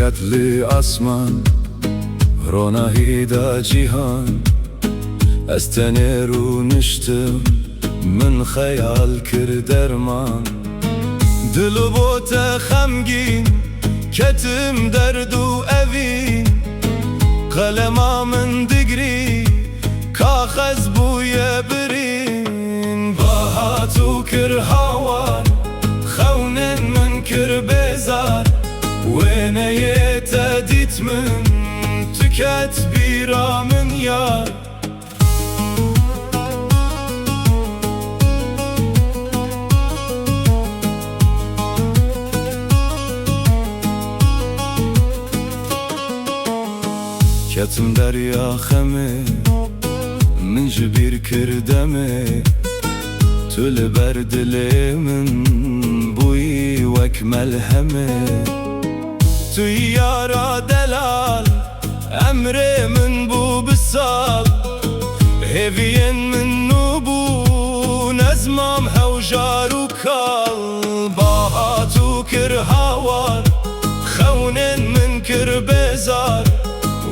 شكل آسمان روناهيدا جيهان استنير ونشتم من خيال كردرمان دلو بوتا خمگین كتم دردو أفين قلما من دقري كاخز بويا برين باهاتو كرهاوان خونن من كربزار وينا يتديت من تكت بيرا من يار كتم دريا خمي من جبير كردمي تل برد لي من بوي واكمل همي تو يارا دلال امري من بو بالصال هيفين من نوبو نزمام هوجار وكال باهاتو كرهاوار خونن من كربزار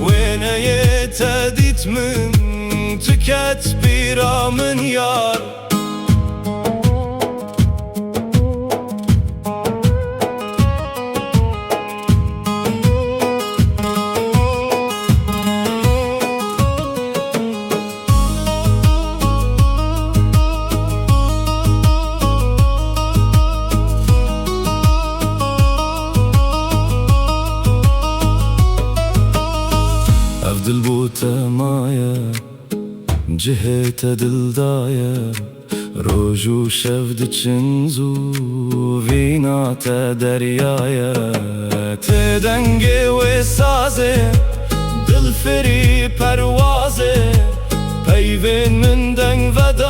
وينا يتديت من تكت بيرا من يار أفضل بوتا مايا جهت دلدايا روجو شفد تشنزو فينا تدريايا تدنجي وسازي دل فري پروازي بيوين من دنگ ودا